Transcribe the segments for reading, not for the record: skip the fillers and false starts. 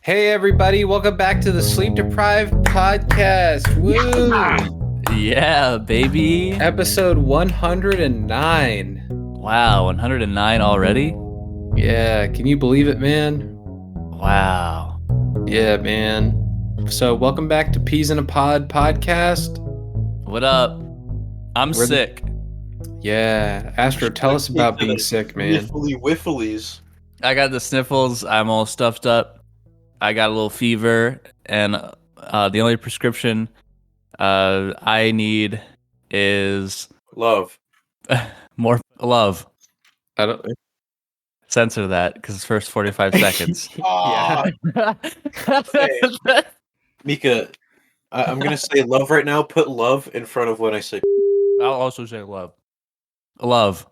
Hey everybody, welcome back to the Sleep Deprived podcast. Woo! Yeah, baby. Episode 109. Wow, 109 already? Yeah, can you believe it, man? Wow. Yeah, man. So welcome back to Peas in a Pod podcast. What up? I'm sick. Yeah, Astro, tell us about being sick, man. Whifflies. I got the sniffles. I'm all stuffed up. I got a little fever, and the only prescription I need is Love. more love. I don't. Censor that because it's first 45 seconds. Yeah. Mika, I'm going to say love right now. Put love in front of when I say I'll also say love. Love.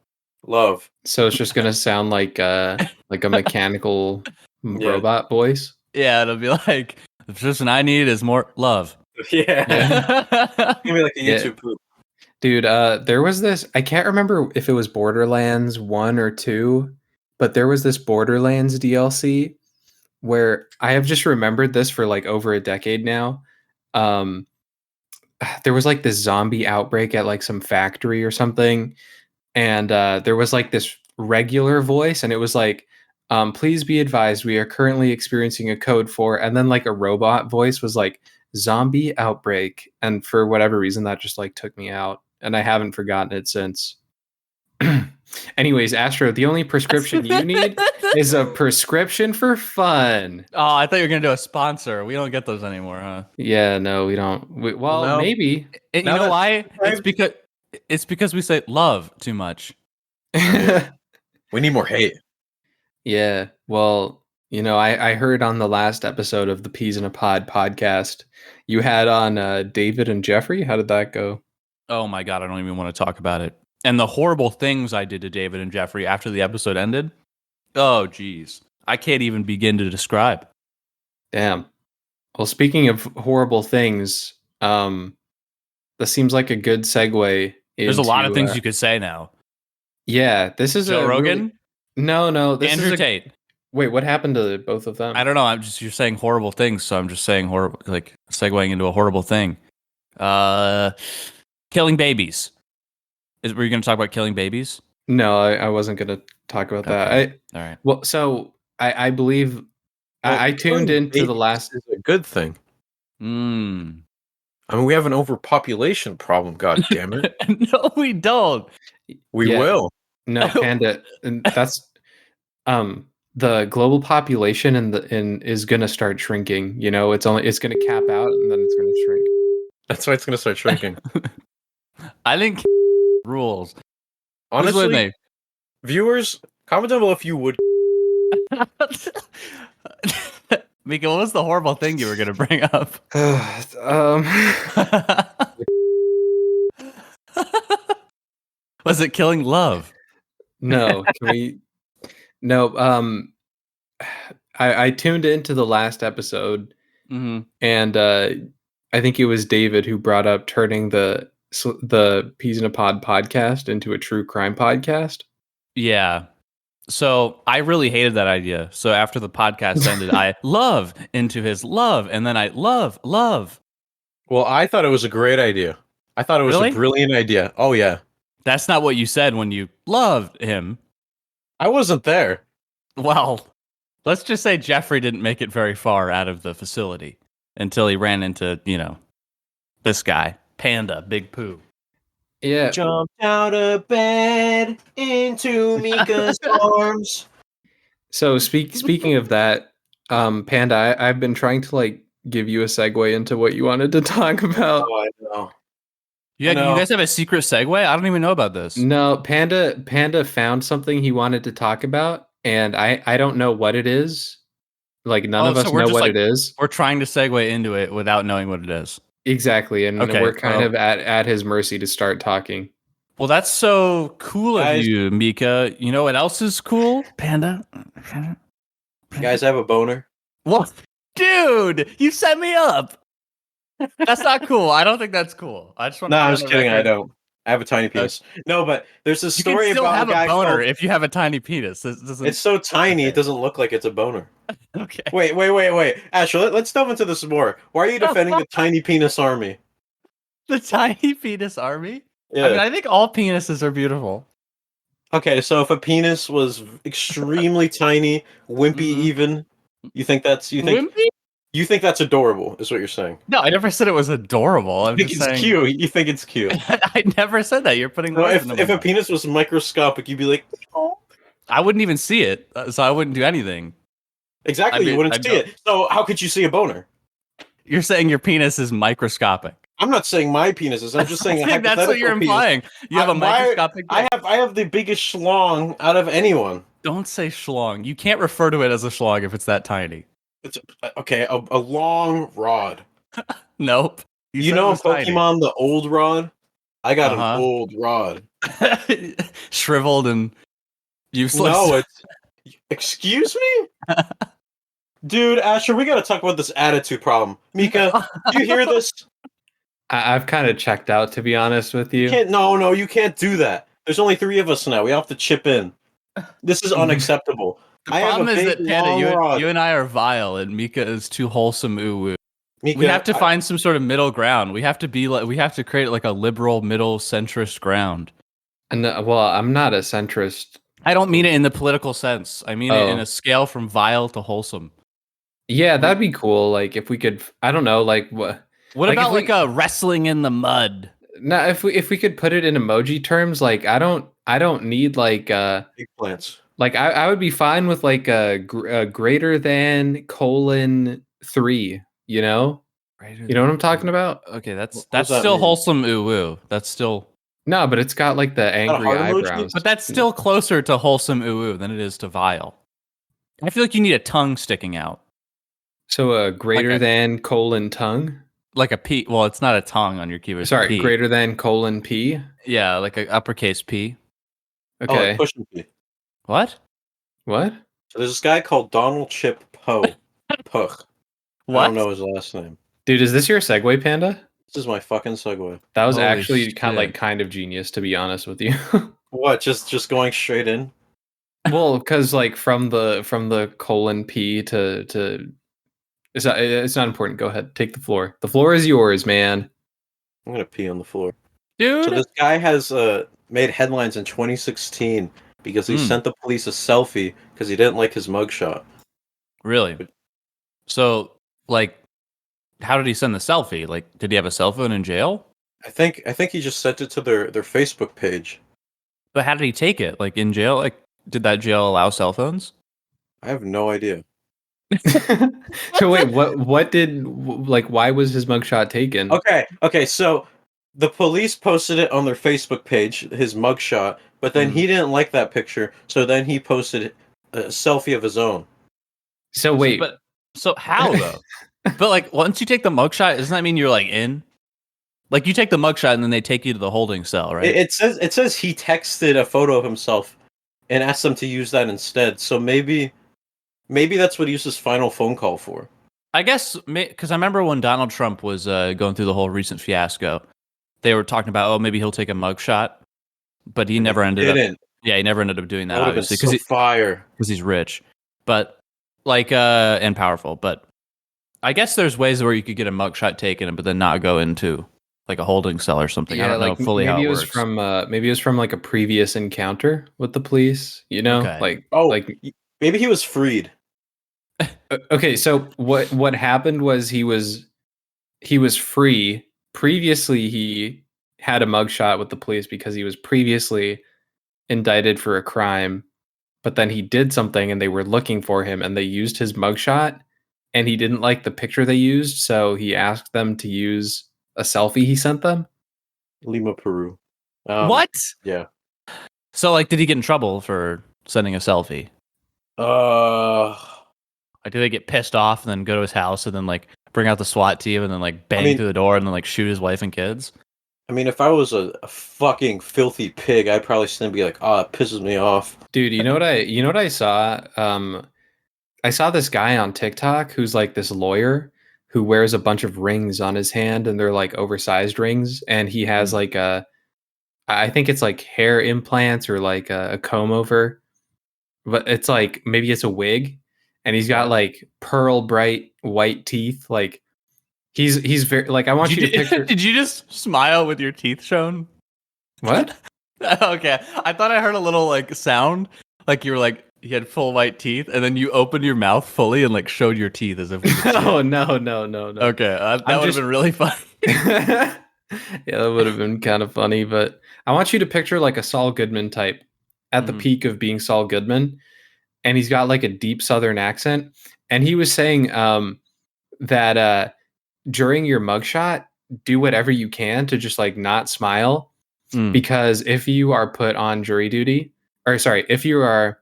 love. So it's just gonna sound like a mechanical robot voice. Yeah, it'll be like the prescription I need is more love. Yeah. Give me like a YouTube poop. Dude, there was this, I can't remember if it was Borderlands 1 or 2, but there was this Borderlands DLC where I have just remembered this for like over a decade now. There was like this zombie outbreak at like some factory or something, and there was like this regular voice, and it was like, please be advised, we are currently experiencing a code for, and then like a robot voice was like, zombie outbreak, and for whatever reason that just like took me out, and I haven't forgotten it since. Anyways, Astro, the only prescription you need is a prescription for fun. Oh, I thought you were gonna do a sponsor. We don't get those anymore, huh? Yeah, no, we don't. Well, No. maybe. You know why? It's because we say love too much. We need more hate. Yeah, well, you know, I heard on the last episode of the Peas in a Pod podcast, you had on David and Jeffrey. How did that go? Oh my god, I don't even want to talk about it. And the horrible things I did to David and Jeffrey after the episode ended. Oh, geez. I can't even begin to describe. Damn. Well, speaking of horrible things, this seems like a good segue. There's a lot of things you could say now. Yeah, this is Joe Rogan? No, this Andrew is Tate. Wait, what happened to both of them? I don't know. You're saying horrible things, so I'm just saying horrible, like segueing into a horrible thing. Killing babies. Were you going to talk about killing babies? No, I wasn't going to talk about that. All right. Well, so I believe I tuned into the last. Is a good thing. I mean, we have an overpopulation problem. God damn it! No, we don't. We will. No, Panda. And that's the global population is going to start shrinking. You know, it's going to cap out and then it's going to shrink. That's why it's going to start shrinking. I think rules. Honestly, viewers, comment down below if you would. Mika, what was the horrible thing you were going to bring up? Was it killing love? No, No, I tuned into the last episode, and I think it was David who brought up turning the Peas in a Pod podcast into a true crime podcast. Yeah. So I really hated that idea. So after the podcast ended, I love into his love, and then I love. Well, I thought it was a great idea. I thought it was a brilliant idea. Oh, yeah. That's not what you said when you loved him. I wasn't there. Well, let's just say Jeffrey didn't make it very far out of the facility until he ran into, this guy, Panda, Big Pooh. Yeah. Jumped out of bed into Mika's arms. So speaking of that, Panda, I've been trying to like give you a segue into what you wanted to talk about. Oh, I know. Yeah, you guys have a secret segue? I don't even know about this. No, Panda found something he wanted to talk about, and I don't know what it is. Like none of us know what it is. We're trying to segue into it without knowing what it is. Exactly, and we're kind of at his mercy to start talking. Well, that's so cool of you, Mika. You know what else is cool? Panda. You guys have a boner? What? Dude, you set me up. That's not cool. I don't think that's cool. I just want. No, I was kidding. I don't. I have a tiny penis. No, but there's a You can story still about have a guy a boner called. if you have a tiny penis. This doesn't. It's so tiny, Okay. it doesn't look like it's a boner. Okay. Wait. Asher, let's delve into this more. Why are you defending the tiny penis army? The tiny penis army? Yeah. I mean, I think all penises are beautiful. Okay, so if a penis was extremely tiny, wimpy even, you think Wimpy? you think that's adorable, is what you're saying. No, I never said it was adorable. I'm You think just it's saying. cute. You think it's cute. I never said that. You're putting So words in my if a mouth. penis was microscopic, you'd be like, oh. I wouldn't even see it, so I wouldn't do anything. Exactly, you wouldn't see it. So how could you see a boner? You're saying your penis is microscopic. I'm not saying my penis is. I'm just saying I think that's what you're implying. You have a microscopic. I have the biggest schlong out of anyone. Don't say schlong. You can't refer to it as a schlong if it's that tiny. It's okay. A long rod. Nope. You know Pokemon, the old rod. I got an old rod. Shriveled and useless. No, it's. Excuse me, dude. Asher, we gotta talk about this attitude problem. Mika, do you hear this? I've kind of checked out, to be honest with you. No, you can't do that. There's only 3 of us now. We have to chip in. This is unacceptable. The problem is that Panda, you and I are vile, and Mika is too wholesome. Ooh. We have to find some sort of middle ground. We have to create like a liberal middle centrist ground. And well, I'm not a centrist. I don't mean it in the political sense. I mean it in a scale from vile to wholesome. Yeah, that'd be cool. Like if we could, I don't know, like what. What about like a wrestling in the mud? No, if we could put it in emoji terms, like I don't need like eggplants. Like I would be fine with like a greater than :3. You know, you know what I'm talking about? Okay, that's still wholesome. Ooh woo. That's still no, but it's got like the angry eyebrows. But that's still closer to wholesome ooh woo than it is to vile. I feel like you need a tongue sticking out. So a greater than :tongue. Like a P. Well, it's not a tongue on your keyboard. Sorry, P. greater than :P. Yeah, like an uppercase P. Okay. Oh, pushing P. What? What? So there's this guy called Donald Chip Poe. Puch. What? I don't know his last name. Dude, is this your segue, Panda? This is my fucking segue. That was actually kind of genius, to be honest with you. What? Just going straight in? Well, because like from the :P to it's not important. Go ahead, take the floor. The floor is yours, man. I'm gonna pee on the floor, dude. So this guy has made headlines in 2016 because he sent the police a selfie because he didn't like his mugshot. Really? So, like, how did he send the selfie? Like, did he have a cell phone in jail? I think he just sent it to their Facebook page. But how did he take it? Like in jail? Like, did that jail allow cell phones? I have no idea. So wait, what did like? Why was his mugshot taken? Okay. So the police posted it on their Facebook page, his mugshot, but then he didn't like that picture, so then he posted a selfie of his own. So wait, so how though? But like, once you take the mugshot, doesn't that mean you're like in? Like you take the mugshot and then they take you to the holding cell, right? It says he texted a photo of himself and asked them to use that instead. So maybe that's what he used his final phone call for. I guess because I remember when Donald Trump was going through the whole recent fiasco, they were talking about maybe he'll take a mugshot, but he never ended up. Yeah, he never ended up doing that. Obviously, because he's rich, but like and powerful. But I guess there's ways where you could get a mugshot taken, but then not go into like a holding cell or something. I don't know fully how it works. Maybe it was from like a previous encounter with the police. You know, maybe he was freed. Okay, so what happened was he was free. Previously, he had a mugshot with the police because he was previously indicted for a crime, but then he did something and they were looking for him and they used his mugshot and he didn't like the picture they used, so he asked them to use a selfie he sent them. Lima, Peru. What? Yeah. So, like, did he get in trouble for sending a selfie? Like, do they get pissed off and then go to his house and then like bring out the SWAT team and then like bang through the door and then like shoot his wife and kids? I mean, if I was a fucking filthy pig, I'd probably still be like, it pisses me off. Dude, you know what I saw? I saw this guy on TikTok who's like this lawyer who wears a bunch of rings on his hand and they're like oversized rings, and he has like a I think it's like hair implants or like a comb over, but it's like maybe it's a wig, and he's got like pearl bright white teeth. Like he's very like I want you to picture. Did you just smile with your teeth shown? What? Okay, I thought I heard a little like sound, like you were like you had full white teeth, and then you opened your mouth fully and like showed your teeth as if. Oh no. Okay, that would have been really funny. Yeah, that would have been kind of funny. But I want you to picture like a Saul Goodman type at the peak of being Saul Goodman, and he's got like a deep Southern accent, and he was saying that during your mugshot, do whatever you can to just like not smile. Because if you are put on jury duty, or sorry, if you are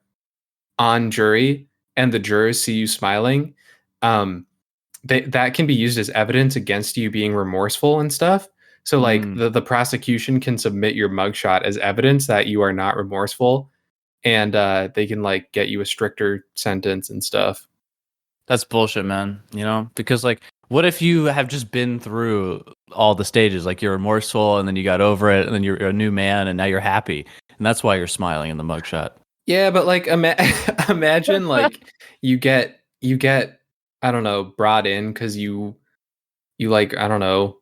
on jury and the jurors see you smiling, that can be used as evidence against you being remorseful and stuff. So like the prosecution can submit your mugshot as evidence that you are not remorseful, and they can like get you a stricter sentence and stuff. That's bullshit, man. You know, because like, what if you have just been through all the stages? Like you're remorseful, and then you got over it, and then you're a new man, and now you're happy, and that's why you're smiling in the mugshot. Yeah, but like, imagine like you get I don't know, brought in because you like I don't know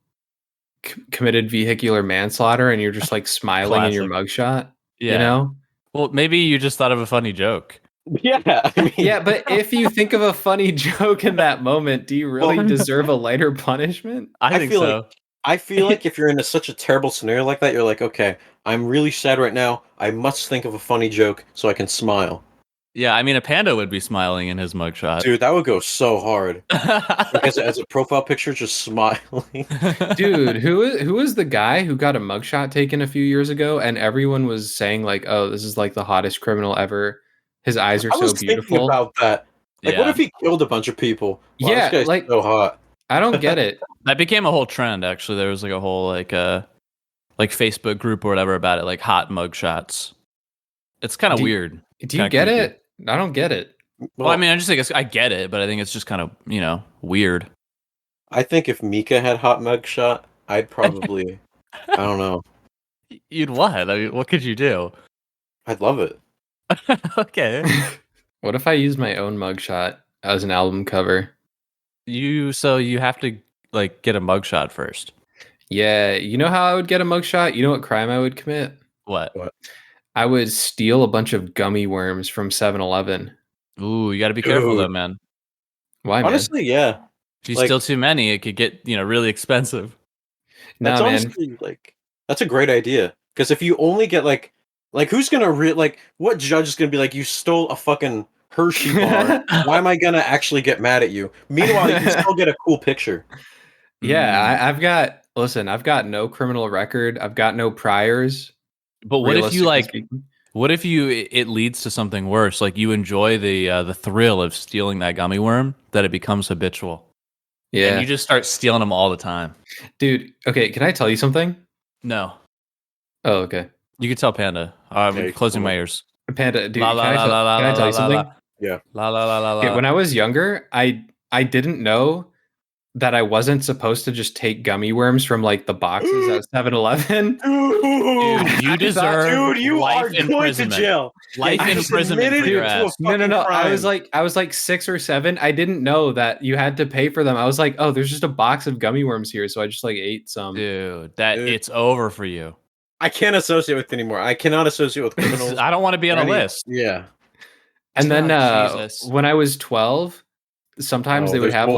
committed vehicular manslaughter, and you're just like smiling in your mugshot. Yeah. You know. Well, maybe you just thought of a funny joke. Yeah, I mean, yeah, but if you think of a funny joke in that moment, do you really deserve a lighter punishment? I think so. I feel like if you're in such a terrible scenario like that, you're like, okay, I'm really sad right now. I must think of a funny joke so I can smile. Yeah, I mean, a panda would be smiling in his mugshot. Dude, that would go so hard. Because as a profile picture, just smiling. Dude, who is the guy who got a mugshot taken a few years ago, and everyone was saying like, "Oh, this is like the hottest criminal ever. His eyes are so beautiful." Thinking about that. Like, what if he killed a bunch of people? Wow, yeah, this guy's like so hot. I don't get it. That became a whole trend. Actually, there was like a whole like Facebook group or whatever about it, like hot mugshots. It's kind of weird. Do you get it? I don't get it. Well, I mean, I just think I get it, but I think it's just kind of weird. I think if Mika had hot mugshot, I'd probably I don't know. You'd what? I mean, what could you do? I'd love it. Okay. What if I used my own mugshot as an album cover? You have to like get a mugshot first. Yeah, you know how I would get a mugshot? You know what crime I would commit? What? I would steal a bunch of gummy worms from 7-Eleven. Ooh, you got to be careful though, man. Why, man? Honestly, yeah. If you steal too many, it could get really expensive. That's honestly that's a great idea. Because if you only get like who's gonna what judge is gonna be like, you stole a fucking Hershey bar? Why am I gonna actually get mad at you? Meanwhile, you can still get a cool picture. Yeah, I've got no criminal record. I've got no priors. But what if you what if it leads to something worse? Like you enjoy the thrill of stealing that gummy worm, that it becomes habitual. Yeah. And you just start stealing them all the time. Dude, okay, can I tell you something? No. Oh, okay. You can tell Panda. I'm closing my ears. Panda, dude, can I tell you something? Yeah. Okay, when I was younger, I didn't know that I wasn't supposed to just take gummy worms from like the boxes at 7-Eleven. Dude, you deserve you life are going to jail. Life imprisonment for your ass. No. I was like 6 or 7. I didn't know that you had to pay for them. I was like, oh, there's just a box of gummy worms here, so I just like ate some. Dude, it's over for you. I can't associate with it anymore. I cannot associate with criminals. I don't want to be on a list. Yeah. And then when I was 12, sometimes they would have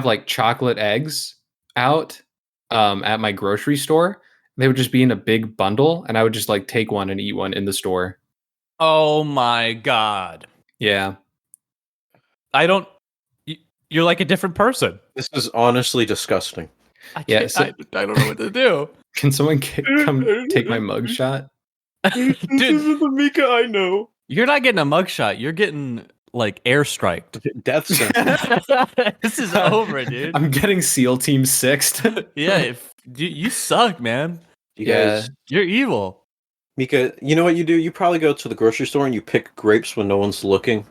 like chocolate eggs out at my grocery store. They would just be in a big bundle, and I would just like take one and eat one in the store. Oh my God. Yeah. You're like a different person. This is honestly disgusting. I don't know what to do. Can someone come take my mugshot? Dude, this is the Mika I know. You're not getting a mugshot. You're getting like airstriked. Death sentence. This is over, dude. I'm getting SEAL Team 6th. Yeah, you suck, man. You guys, you're evil. Mika, you know what you do? You probably go to the grocery store and you pick grapes when no one's looking.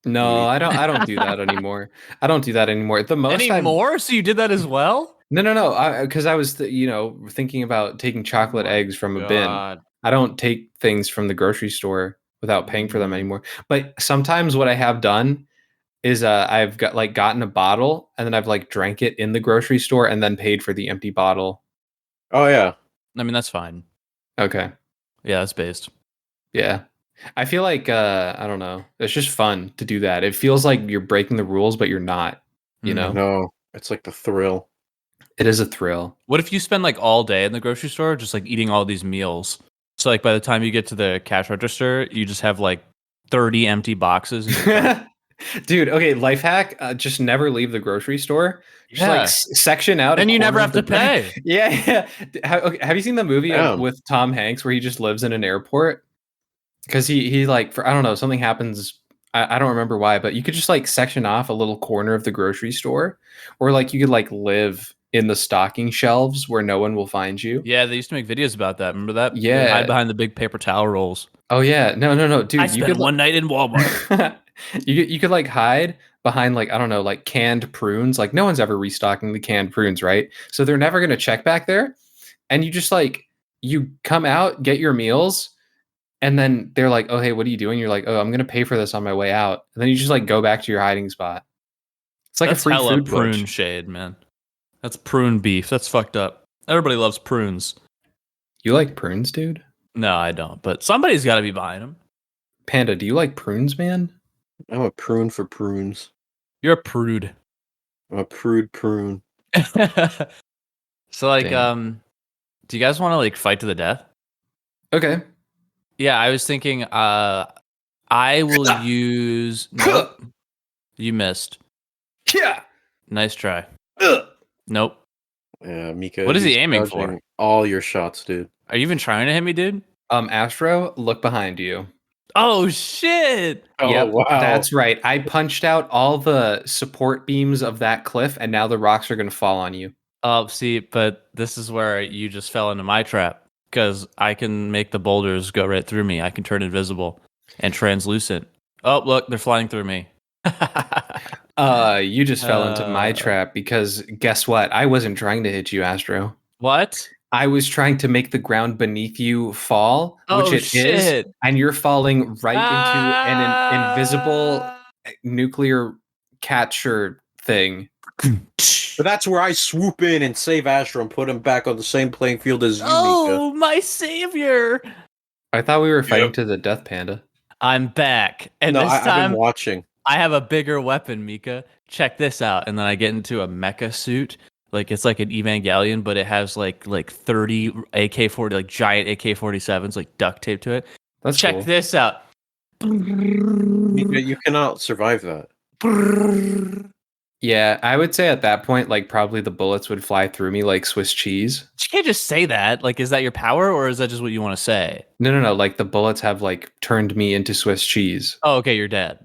No, I don't do that anymore. I don't do that anymore. The most anymore? So you did that as well? No. Because I was, thinking about taking chocolate eggs from a bin. I don't take things from the grocery store without paying for them anymore. But sometimes what I have done is I've gotten a bottle and then I've like drank it in the grocery store and then paid for the empty bottle. Oh yeah. I mean, that's fine. Okay. Yeah, that's based. Yeah. I feel like I don't know. It's just fun to do that. It feels like you're breaking the rules, but you're not. You know? No, it's like the thrill. It is a thrill. What if you spend like all day in the grocery store just like eating all these meals? So like by the time you get to the cash register, you just have like 30 empty boxes. Dude, okay, life hack, just never leave the grocery store. Just like section out. And you never have to pay. Yeah. Have you seen the movie with Tom Hanks where he just lives in an airport? Because he like, I don't know, something happens. I don't remember why, but you could just like section off a little corner of the grocery store, or like you could like live in the stocking shelves where no one will find you. Yeah, they used to make videos about that. Remember that? Yeah. They hide behind the big paper towel rolls. Oh yeah. No, dude. I spent one night in Walmart. You could like hide behind like, I don't know, like canned prunes. Like no one's ever restocking the canned prunes, right? So they're never gonna check back there. And you just like, you come out, get your meals, and then they're like, oh hey, what are you doing? You're like, oh, I'm gonna pay for this on my way out. And then you just like go back to your hiding spot. It's like that's a free hella food prune glitch. shade, man. That's prune beef. That's fucked up. Everybody loves prunes. You like prunes, dude? No, I don't. But somebody's got to be buying them. Panda, do you like prunes, man? I'm a prune for prunes. You're a prude. I'm a prude prune. So like, do you guys want to like fight to the death? Okay. Yeah, I was thinking. I will use. Nope. You missed. Yeah. Nice try. Nope. Yeah, Mika. What is he aiming for? All your shots, dude. Are you even trying to hit me, dude? Astro, look behind you. Oh shit! Yep, wow. That's right. I punched out all the support beams of that cliff, and now the rocks are going to fall on you. Oh, see, but this is where you just fell into my trap, because I can make the boulders go right through me. I can turn invisible and translucent. Oh, look, they're flying through me. You just fell into my trap, because guess what? I wasn't trying to hit you, Astro. What? I was trying to make the ground beneath you fall, which it is, and you're falling right into an invisible nuclear catcher thing. But that's where I swoop in and save Astro and put him back on the same playing field as you, Oh, Mika. my savior! I thought we were fighting to the death, Panda. I'm back, and this time I've been watching. I have a bigger weapon, Mika. Check this out, and then I get into a mecha suit. Like it's like an Evangelion, but it has like 30 AK-40, like giant AK-47s, like duct tape to it. Check this out. You cannot survive that. Yeah, I would say at that point, like probably the bullets would fly through me like Swiss cheese. You can't just say that. Like, is that your power, or is that just what you want to say? No. Like the bullets have like turned me into Swiss cheese. Oh, okay, you're dead.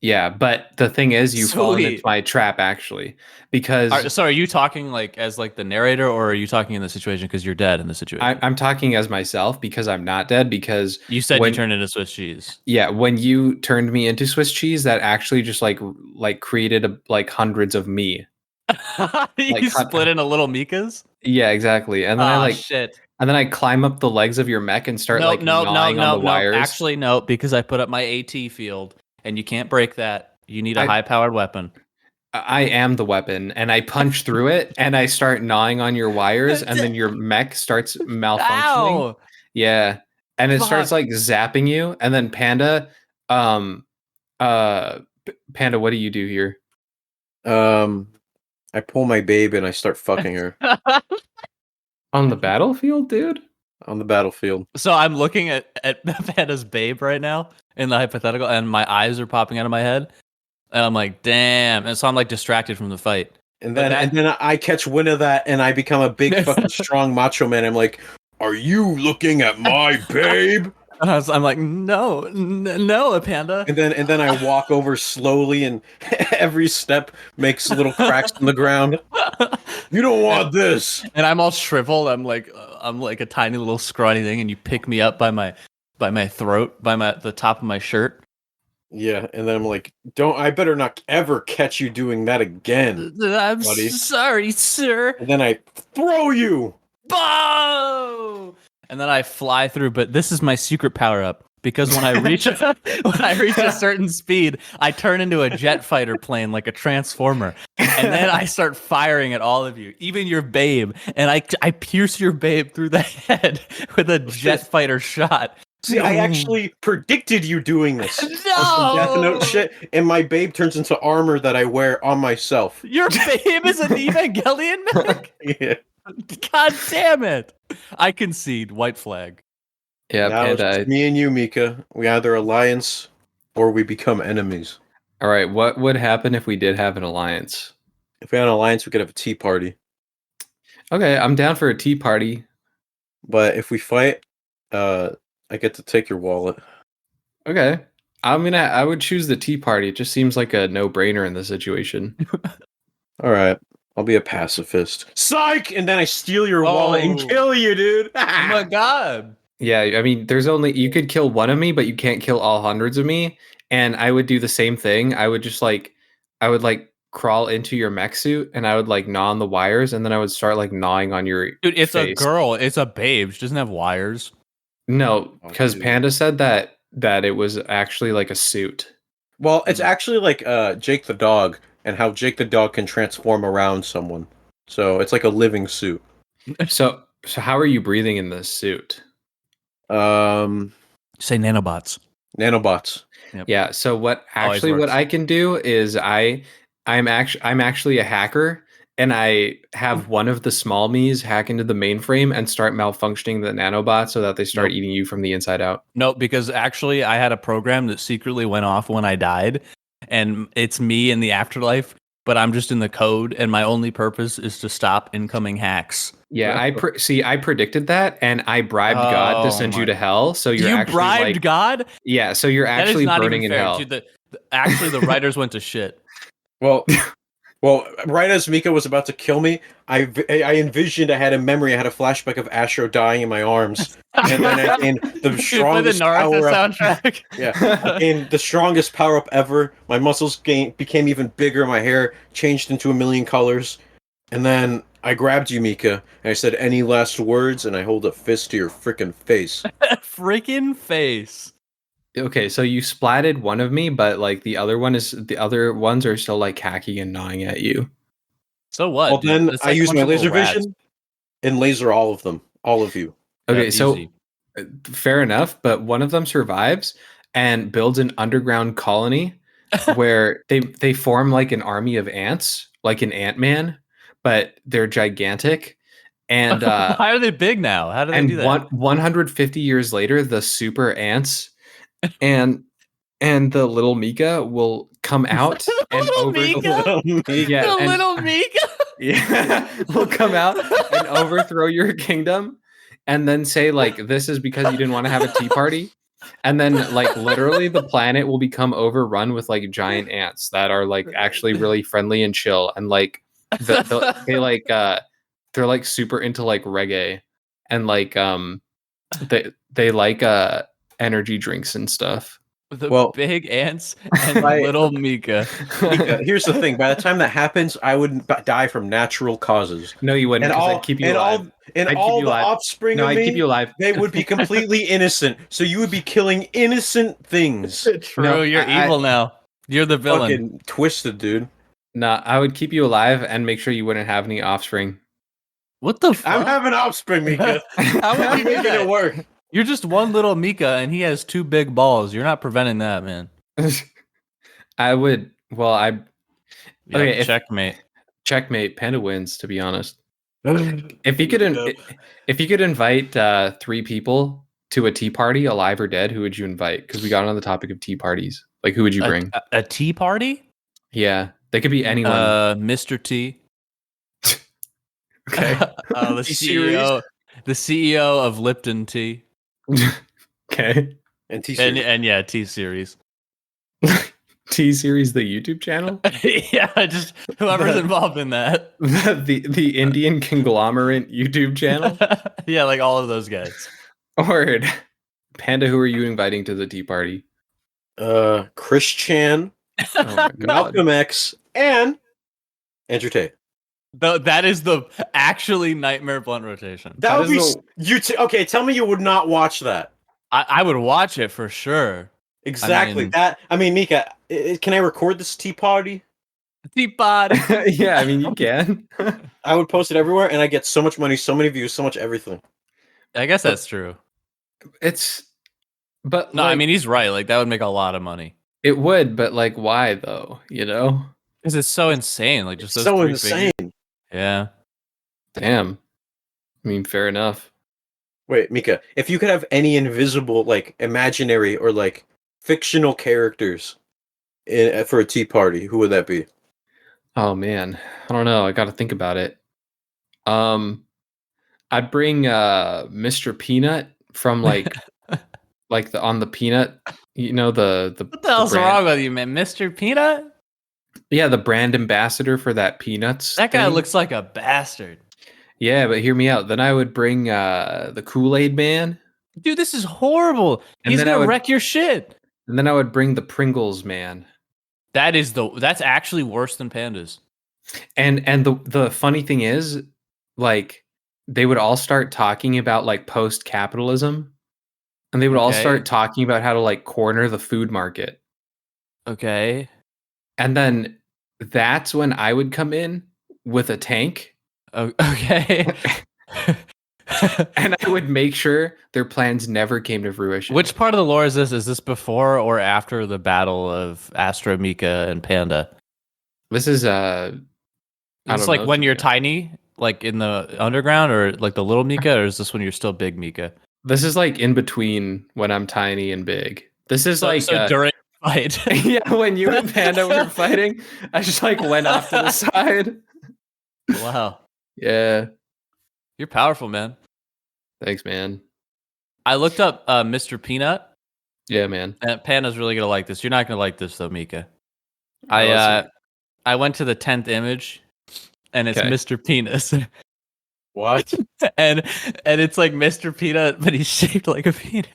Yeah, but the thing is, you fall into my trap actually, because. So, are you talking like as like the narrator, or are you talking in the situation because you're dead in the situation? I'm talking as myself because I'm not dead. Because you said you turned into Swiss cheese. Yeah, when you turned me into Swiss cheese, that actually just like created like hundreds of me. You split into little Mikas. Yeah, exactly. And then shit. And then I climb up the legs of your mech and start gnawing on the wires. Actually, no, because I put up my AT field. And you can't break that. You need a high-powered weapon. I am the weapon, and I punch through it, and I start gnawing on your wires, and then your mech starts malfunctioning. Ow! Yeah, and it starts like zapping you, and then Panda, Panda, what do you do here? I pull my babe and I start fucking her. On the battlefield, dude? On the battlefield. So I'm looking at Panda's babe right now in the hypothetical, and my eyes are popping out of my head, and I'm like, damn. And so I'm like distracted from the fight. And then I catch wind of that, and I become a big fucking strong macho man. I'm like, are you looking at my babe? I'm like, no, Panda. And then I walk over slowly, and every step makes little cracks in the ground. You don't want this. And I'm all shriveled. I'm like a tiny little scrawny thing, and you pick me up by my throat, by the top of my shirt. Yeah, and then I'm like, I better not ever catch you doing that again. I'm buddy. sorry, sir. And then I throw you. Boom! And then I fly through, but this is my secret power up. Because when I reach a certain speed, I turn into a jet fighter plane like a transformer, and then I start firing at all of you, even your babe, and I pierce your babe through the head with a jet fighter shot. See, I actually predicted you doing this. No! On some Death Note shit, and my babe turns into armor that I wear on myself. Your babe is an Evangelion mech? Yeah. God damn it! I concede. White flag. Yeah, now it's me and you, Mika. We either alliance or we become enemies. All right, what would happen if we did have an alliance? If we had an alliance, we could have a tea party. Okay, I'm down for a tea party. But if we fight, I get to take your wallet. Okay. I would choose the tea party. It just seems like a no-brainer in this situation. All right. I'll be a pacifist. Psych! And then I steal your wallet and kill you, dude. Oh my god. Yeah, I mean, you could kill one of me, but you can't kill all hundreds of me. And I would do the same thing. I would crawl into your mech suit and I would gnaw on the wires, and then I would start gnawing on your Dude, it's face. A girl. It's a babe. She doesn't have wires. No, because Panda said that it was actually a suit. Well, it's actually like Jake the dog, and how Jake the dog can transform around someone. So it's like a living suit. So how are you breathing in this suit? Say nanobots. Nanobots. Yep. Yeah. So what I can do is I'm actually a hacker, and I have one of the small me's hack into the mainframe and start malfunctioning the nanobots so that they start eating you from the inside out. No, because actually I had a program that secretly went off when I died, and it's me in the afterlife, but I'm just in the code, and my only purpose is to stop incoming hacks. Yeah, I predicted that, and I bribed God to send you to hell. So you bribed God? Yeah, so you're actually burning in hell. Dude, actually, the writers went to shit. Well, right as Mika was about to kill me, I envisioned, I had a flashback of Astro dying in my arms, and then in the strongest power soundtrack. In the strongest power up ever, my muscles became even bigger, my hair changed into a million colors, and then I grabbed you, Mika, and I said, "Any last words?" And I hold a fist to your freaking face. Freaking face. Okay, so you splatted one of me, but the other ones are still hacking and gnawing at you. So what? Well, then I use my laser vision and laser all of them, all of you. Okay, so fair enough, but one of them survives and builds an underground colony where they form an army of ants, like an Ant-Man, but they're gigantic. And why are they big now? How do they do that? 150 years later, the super ants and the little Mika will come out and little Mika will come out and overthrow your kingdom, and then say this is because you didn't want to have a tea party, and then literally the planet will become overrun with giant ants that are actually really friendly and chill, and they're super into reggae, and they energy drinks and stuff. The big ants and little Mika. Here's the thing: by the time that happens, I would die from natural causes. No, you wouldn't. I'd keep you alive. All the offspring of me, I'd keep you alive. They would be completely innocent. So you would be killing innocent things. True. No, you're evil now. You're the villain. Fucking twisted, dude. Nah, I would keep you alive and make sure you wouldn't have any offspring. What the fuck? I'm having offspring, Mika. How would you making it work? You're just one little Mika, and he has two big balls. You're not preventing that, man. I would. Well, okay. Checkmate. Checkmate. Panda wins. To be honest, if you could invite 3 people to a tea party, alive or dead, who would you invite? Because we got on the topic of tea parties. Who would you bring? A tea party? Yeah, they could be anyone. Mr. T. Okay. The CEO of Lipton Tea. Okay. And T-Series. And yeah, T-Series. T-Series, the YouTube channel? Yeah, just whoever's involved in that. the Indian conglomerate YouTube channel? Yeah, all of those guys. Word. Panda, who are you inviting to the tea party? Chris Chan, Malcolm X, and Andrew Tate. That is the actually Nightmare Blunt rotation. That would be okay. Tell me you would not watch that. I would watch it for sure. Exactly. I mean, Mika, can I record this tea party? Tea party. Yeah, I mean you can. I would post it everywhere, and I get so much money, so many views, so much everything. I guess that's true. But no, I mean he's right. Like that would make a lot of money. It would, but like why though? You know? Because it's so insane. Like just those so insane. Figures. Yeah. Damn. I mean, fair enough. Wait, Mika, if you could have any invisible, like imaginary or like fictional characters for a tea party, who would that be? Oh man, I don't know. I got to think about it. I'd bring Mr. Peanut from like like on the peanut, you know, the what the hell's wrong with you, man? Mr. Peanut? Yeah, the brand ambassador for that Peanuts. That guy looks like a bastard. Yeah, but hear me out. Then I would bring the Kool-Aid Man. Dude, this is horrible. He's gonna wreck your shit. And then I would bring the Pringles Man. That's actually worse than pandas. And the funny thing is, like, they would all start talking about like post-capitalism, and they would all start talking about how to like corner the food market. Okay. And then that's when I would come in with a tank. Okay. And I would make sure their plans never came to fruition. Which part of the lore is this? Is this before or after the battle of Astro, Mika, and Panda? This is it's like when you're tiny, like in the underground, or like the little Mika, or is this when you're still big Mika? This is like in between when I'm tiny and big. This is during the fight. Yeah, when you and Panda were fighting, I just like went off to the side. Wow. Yeah. You're powerful, man. Thanks, man. I looked up Mr. Peanut. Yeah, man. And Panda's really gonna like this. You're not gonna like this though, Mika. I went to the 10th image, and it's Mr. Penis. What? and it's like Mr. Peanut, but he's shaped like a penis.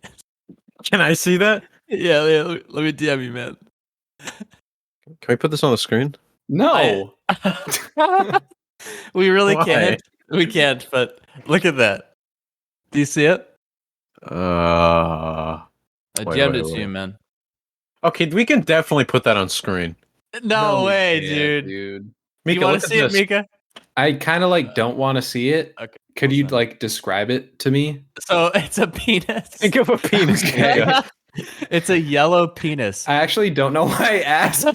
Can I see that? Yeah, let me DM you, man. Can we put this on the screen? No. We really can't. We can't, but look at that. Do you see it? I jammed it to you, man. Okay, we can definitely put that on screen. No way, dude. Mika, you want to see it, Mika? I kind of like don't want to see it. Okay, could you like describe it to me? So it's a penis. Think of a penis. Okay. It's a yellow penis. I actually don't know why I asked.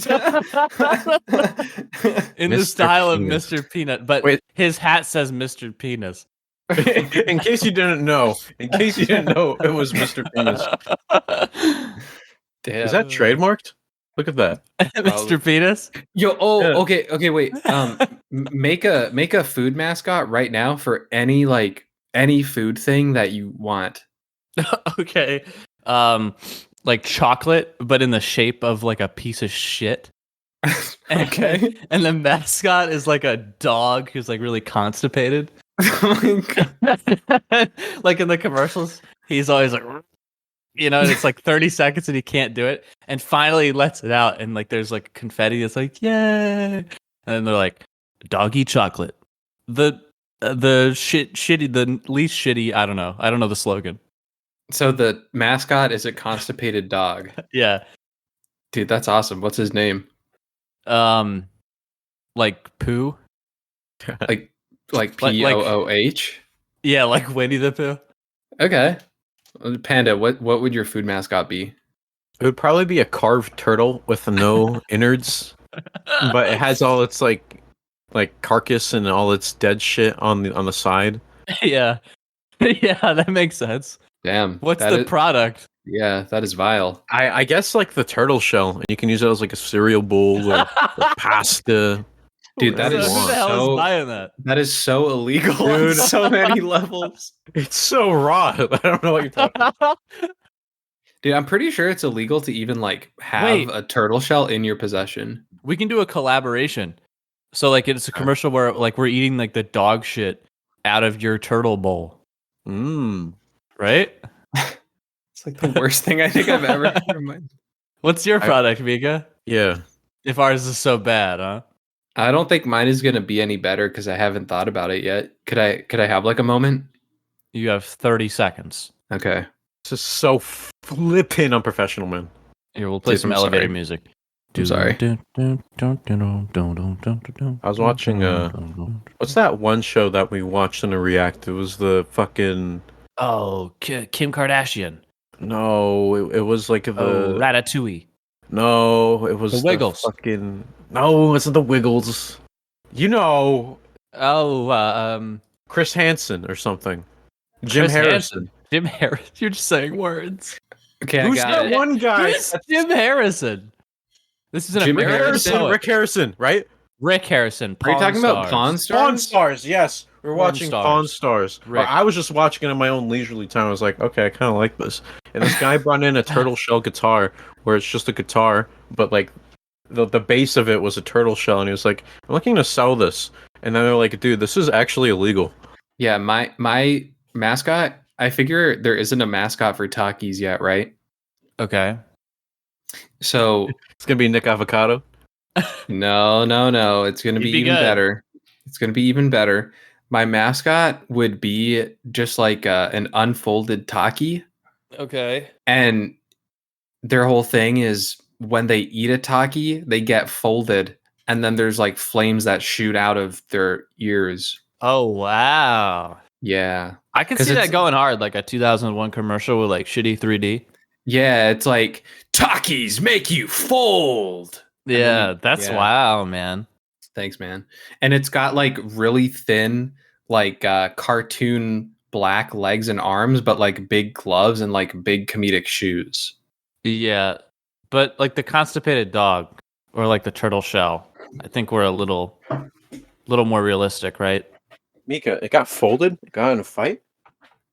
In the style of Mr. Peanut, but his hat says Mr. Penis. In case you didn't know, it was Mr. Penis. Damn. Is that trademarked? Look at that. Mr. Penis? Yo, okay, wait. Make a food mascot right now for any food thing that you want. Okay. Like chocolate, but in the shape of like a piece of shit. Okay. And the mascot is like a dog who's like really constipated. Oh my God. Like in the commercials, he's always like, you know, and it's like 30 seconds and he can't do it. And finally he lets it out, and like there's like confetti that's like, yay. And then they're like, doggy chocolate. The shitty, the least shitty, I don't know the slogan. So the mascot is a constipated dog. Yeah. Dude, that's awesome. What's his name? Like Pooh? like Pooh? Yeah, like Winnie the Pooh. Okay. Panda, what would your food mascot be? It would probably be a carved turtle with no innards, but it has all its like carcass and all its dead shit on the side. Yeah. Yeah, that makes sense. Damn. What's the product? Yeah, that is vile. I guess like the turtle shell, and you can use it as like a cereal bowl or pasta. Dude, that is who the hell is buying that? That is so illegal on so many levels. It's so raw. I don't know what you're talking about. Dude, I'm pretty sure it's illegal to even like have a turtle shell in your possession. We can do a collaboration. So like it's a commercial where like we're eating like the dog shit out of your turtle bowl. Right? It's like the worst thing I think I've ever heard in my What's your product, Mika? Yeah. If ours is so bad, huh? I don't think mine is gonna be any better because I haven't thought about it yet. Could I have like a moment? You have 30 seconds. Okay. This is so flippin' unprofessional, man. Here, we'll play some elevator music. I'm sorry. I was watching what's that one show that we watched in a react? It was the fucking Kim Kardashian. No, it was like the Ratatouille. No, it was the Wiggles. No, it's the Wiggles. You know. Chris Hansen or something. Jim Harrison. Jim Harrison. You're just saying words. Okay, Who's that one guy? Who's Jim Harrison? This is Jim Harrison. Rick Harrison, right? Rick Harrison. Are you talking about Pawn Stars? Pawn Stars, yes. We're watching Pawn Stars. I was just watching it in my own leisurely time. I was like, okay, I kind of like this. And this guy brought in a turtle shell guitar, where it's just a guitar, but like the base of it was a turtle shell, and he was like, I'm looking to sell this. And then they're like, dude, this is actually illegal. Yeah, my mascot, I figure there isn't a mascot for Takis yet, right? Okay. So it's gonna be Nick Avocado. No. It's gonna be even better. It's gonna be even better. My mascot would be just like an unfolded Taki. Okay. And their whole thing is when they eat a Taki, they get folded, and then there's like flames that shoot out of their ears. Oh wow. Yeah. I could see that going hard, like a 2001 commercial with like shitty 3D. Yeah, it's like Takis make you fold. Yeah, that's wow, man. Thanks, man. And it's got like really thin, like cartoon black legs and arms, but like big gloves and like big comedic shoes. Yeah, but like the constipated dog or like the turtle shell, I think we're a little more realistic, right? Mika, it got folded? It got in a fight?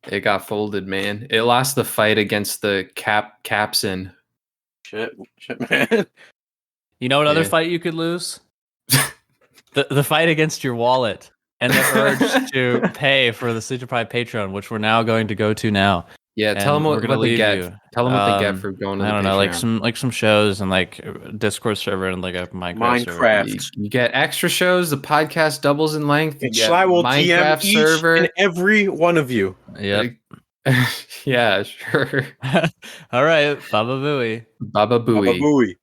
It got folded, man. It lost the fight against the capsin. Shit, man. You know what other fight you could lose? the fight against your wallet and the urge to pay for the Sleep Deprived Patreon, which we're now going to go to now. Yeah, tell them what they get. Tell them what they get for going to the Patreon. I don't know, like some shows and like Discord server and like a Minecraft. Server. You get extra shows. The podcast doubles in length. I will Minecraft DM server and every one of you. Yep. Yeah, sure. All right, Baba Booey. Baba Booey. Baba Booey.